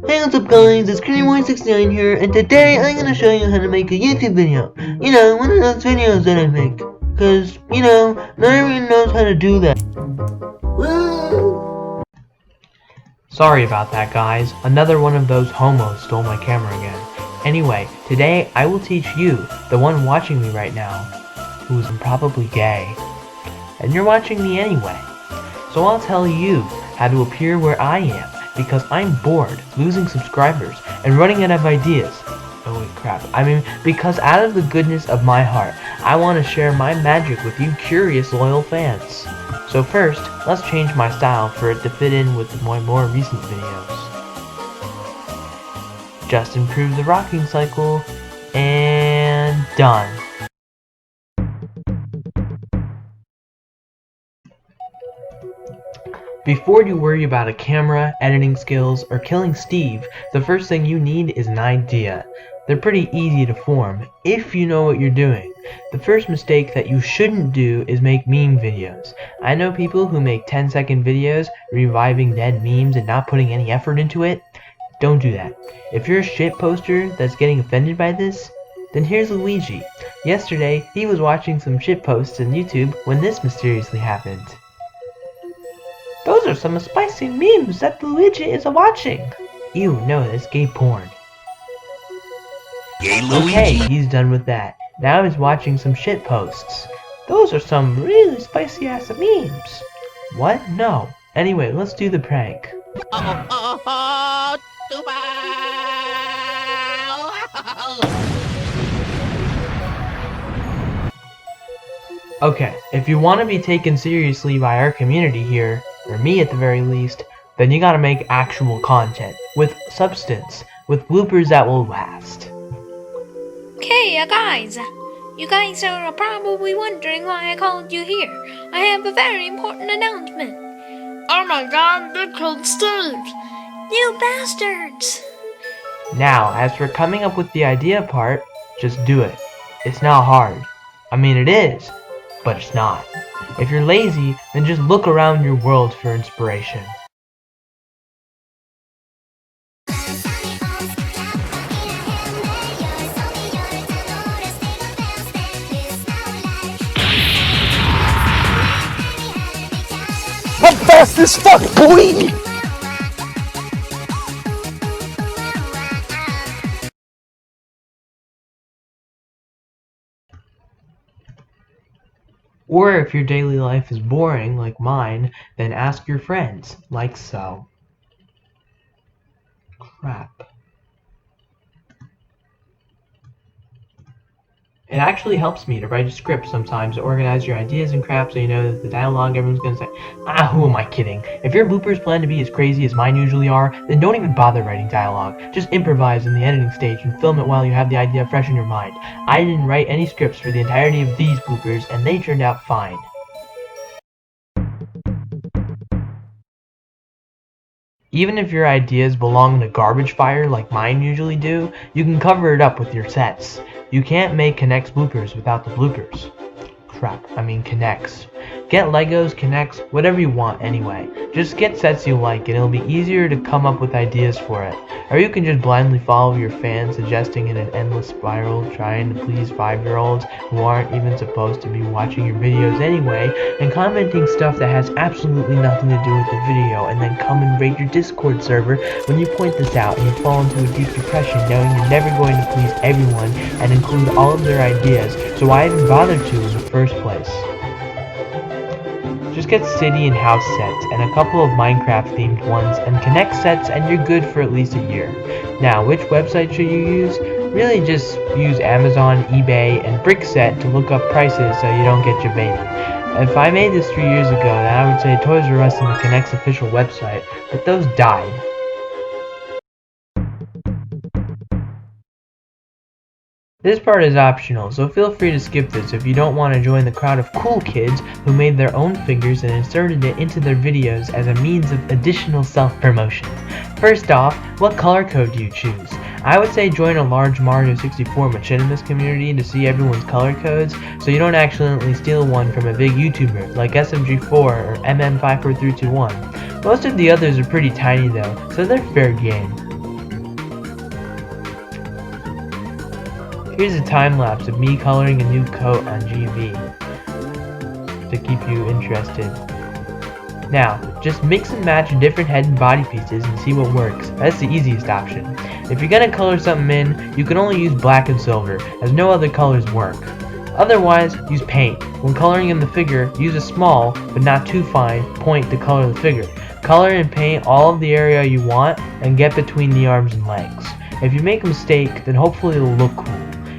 Hey, what's up guys, it's Knexinator here, and today I'm gonna show you how to make a YouTube video. You know, one of those videos that I make. Cause, you know, not everyone knows how to do that. Woo! Sorry about that, guys. Another one of those homos stole my camera again. Anyway, today I will teach you, the one watching me right now, who is probably gay. And you're watching me anyway. So I'll tell you how to appear where I am, because I'm bored, losing subscribers, and running out of ideas. Oh wait, crap. I mean, because out of the goodness of my heart, I want to share my magic with you curious, loyal fans. So first, let's change my style for it to fit in with my more recent videos. Just improve the rocking cycle, and done. Before you worry about a camera, editing skills, or killing Steve, the first thing you need is an idea. They're pretty easy to form, if you know what you're doing. The first mistake that you shouldn't do is make meme videos. I know people who make 10-second videos, reviving dead memes and not putting any effort into it. Don't do that. If you're a shit poster that's getting offended by this, then here's Luigi. Yesterday, he was watching some shit posts on YouTube when this mysteriously happened. Those are some spicy memes that Luigi is watching. Ew, no, that's gay porn. Gay Luigi. Okay, he's done with that. Now he's watching some shit posts. Those are some really spicy ass memes. What? No. Anyway, let's do the prank. Okay, if you want to be taken seriously by our community here, or me at the very least, then you gotta make actual content, with substance, with bloopers that will last. Okay, guys, you guys are probably wondering why I called you here. I have a very important announcement. Oh my god, they killed Steve! You bastards! Now, as for coming up with the idea part, just do it. It's not hard. I mean, it is, but it's not. If you're lazy, then just look around your world for inspiration. I'm fast as fuck, boy! Or if your daily life is boring, like mine, then ask your friends, like so. Crap. It actually helps me to write a script sometimes to organize your ideas and crap so you know that the dialogue everyone's gonna say. Who am I kidding? If your bloopers plan to be as crazy as mine usually are, then don't even bother writing dialogue. Just improvise in the editing stage and film it while you have the idea fresh in your mind. I didn't write any scripts for the entirety of these bloopers, and they turned out fine. Even if your ideas belong in a garbage fire like mine usually do, you can cover it up with your sets. You can't make Knex bloopers without the bloopers. Crap, I mean Knex. Get Legos, Knex, whatever you want anyway. Just get sets you like and it'll be easier to come up with ideas for it. Or you can just blindly follow your fans suggesting in an endless spiral trying to please 5-year-olds who aren't even supposed to be watching your videos anyway, and commenting stuff that has absolutely nothing to do with the video, and then come and raid your Discord server when you point this out and you fall into a deep depression knowing you're never going to please everyone and include all of their ideas, so why even bother to in the first place? Just get city and house sets, and a couple of Minecraft themed ones, and Knex sets, and you're good for at least a year. Now, which website should you use? Really just use Amazon, eBay, and Brickset to look up prices so you don't get jebaited. If I made this 3 years ago, then I would say Toys R Us and the Knex official website, but those died. This part is optional, so feel free to skip this if you don't want to join the crowd of cool kids who made their own figures and inserted it into their videos as a means of additional self-promotion. First off, what color code do you choose? I would say join a large Mario 64 machinima community to see everyone's color codes, so you don't accidentally steal one from a big YouTuber like SMG4 or MM54321. Most of the others are pretty tiny though, so they're fair game. Here's a time lapse of me coloring a new coat on GB to keep you interested. Now, just mix and match different head and body pieces and see what works. That's the easiest option. If you're gonna color something in, you can only use black and silver, as no other colors work. Otherwise, use paint. When coloring in the figure, use a small, but not too fine, point to color the figure. Color and paint all of the area you want, and get between the arms and legs. If you make a mistake, then hopefully it'll look cool.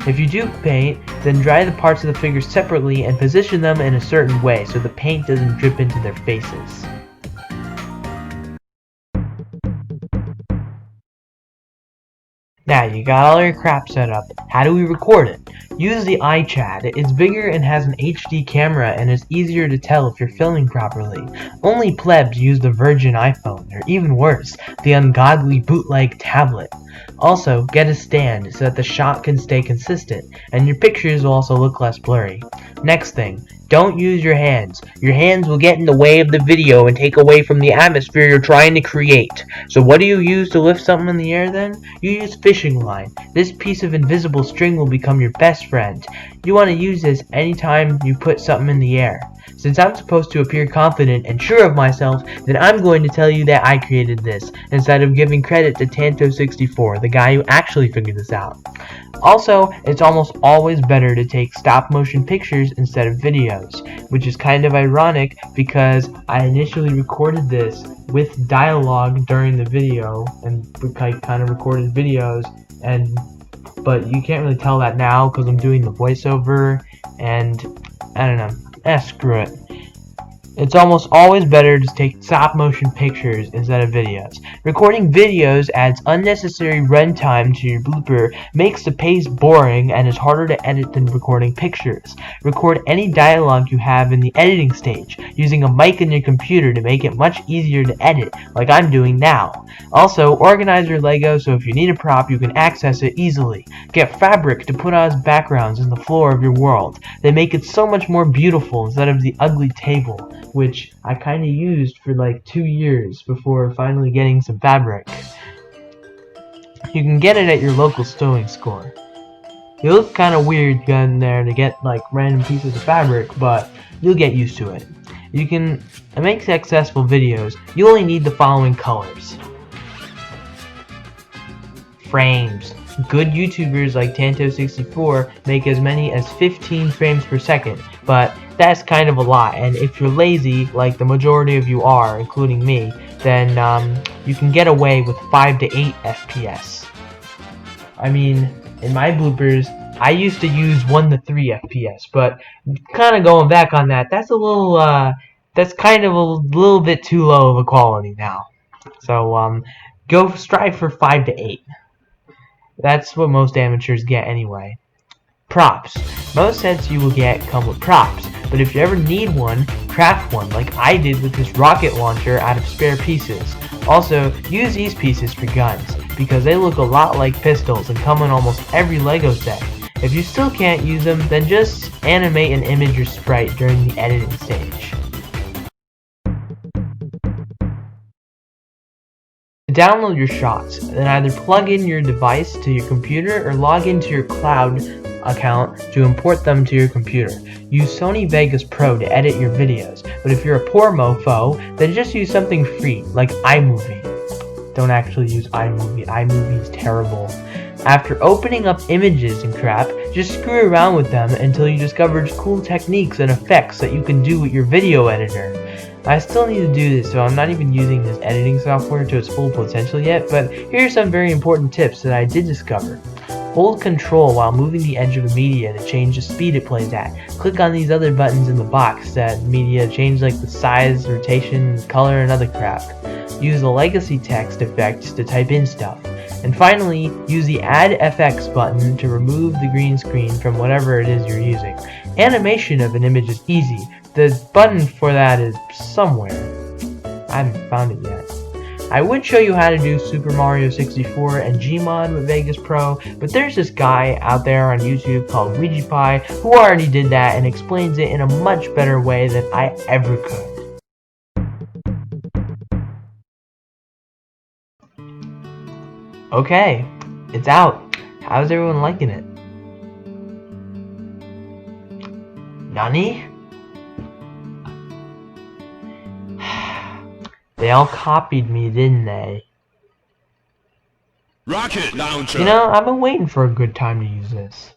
If you do paint, then dry the parts of the figure separately and position them in a certain way so the paint doesn't drip into their faces. Now you got all your crap set up. How do we record it? Use the iChat. It's bigger and has an HD camera and is easier to tell if you're filming properly. Only plebs use the virgin iPhone, or even worse, the ungodly bootleg tablet. Also, get a stand so that the shot can stay consistent, and your pictures will also look less blurry. Next thing, don't use your hands. Your hands will get in the way of the video and take away from the atmosphere you're trying to create. So what do you use to lift something in the air then? You use fishing line. This piece of invisible string will become your best friend. You want to use this anytime you put something in the air. Since I'm supposed to appear confident and sure of myself, then I'm going to tell you that I created this, instead of giving credit to Tanto64, the guy who actually figured this out. Also, it's almost always better to take stop motion pictures instead of videos, which is kind of ironic because I initially recorded this with dialogue during the video, and I kind of recorded videos, but you can't really tell that now because I'm doing the voiceover, and I don't know. Screw it. It's almost always better to take stop motion pictures instead of videos. Recording videos adds unnecessary runtime to your blooper, makes the pace boring, and is harder to edit than recording pictures. Record any dialogue you have in the editing stage, using a mic in your computer to make it much easier to edit, like I'm doing now. Also, organize your Lego so if you need a prop, you can access it easily. Get fabric to put on as backgrounds in the floor of your world. They make it so much more beautiful instead of the ugly table, which I kind of used for like 2 years before finally getting some fabric. You can get it at your local sewing store. It looks kind of weird going there to get like random pieces of fabric, but you'll get used to it. You can make successful videos. You only need the following colors. Frames. Good YouTubers like Tanto64 make as many as 15 frames per second, but that's kind of a lot, and if you're lazy, like the majority of you are, including me, then you can get away with 5 to 8 FPS. I mean, in my bloopers, I used to use 1 to 3 FPS, but kind of going back on that, that's kind of a little bit too low of a quality now. So go strive for 5 to 8. That's what most amateurs get anyway. Props. Most sets you will get come with props, but if you ever need one, craft one like I did with this rocket launcher out of spare pieces. Also, use these pieces for guns, because they look a lot like pistols and come in almost every LEGO set. If you still can't use them, then just animate an image or sprite during the editing stage. To download your shots, then either plug in your device to your computer or log into your cloud account to import them to your computer. Use Sony Vegas Pro to edit your videos, but if you're a poor mofo, then just use something free, like iMovie. Don't actually use iMovie. iMovie is terrible. After opening up images and crap, just screw around with them until you discover cool techniques and effects that you can do with your video editor. I still need to do this, so I'm not even using this editing software to its full potential yet, but here are some very important tips that I did discover. Hold control while moving the edge of a media to change the speed it plays at. Click on these other buttons in the box that media change like the size, rotation, color, and other crap. Use the legacy text effect to type in stuff. And finally, use the Add FX button to remove the green screen from whatever it is you're using. Animation of an image is easy. The button for that is somewhere. I haven't found it yet. I would show you how to do Super Mario 64 and Gmod with Vegas Pro, but there's this guy out there on YouTube called Weegeepie who already did that and explains it in a much better way than I ever could. Okay, it's out. How's everyone liking it? Nani? They all copied me, didn't they? Rocket launcher. You know, I've been waiting for a good time to use this.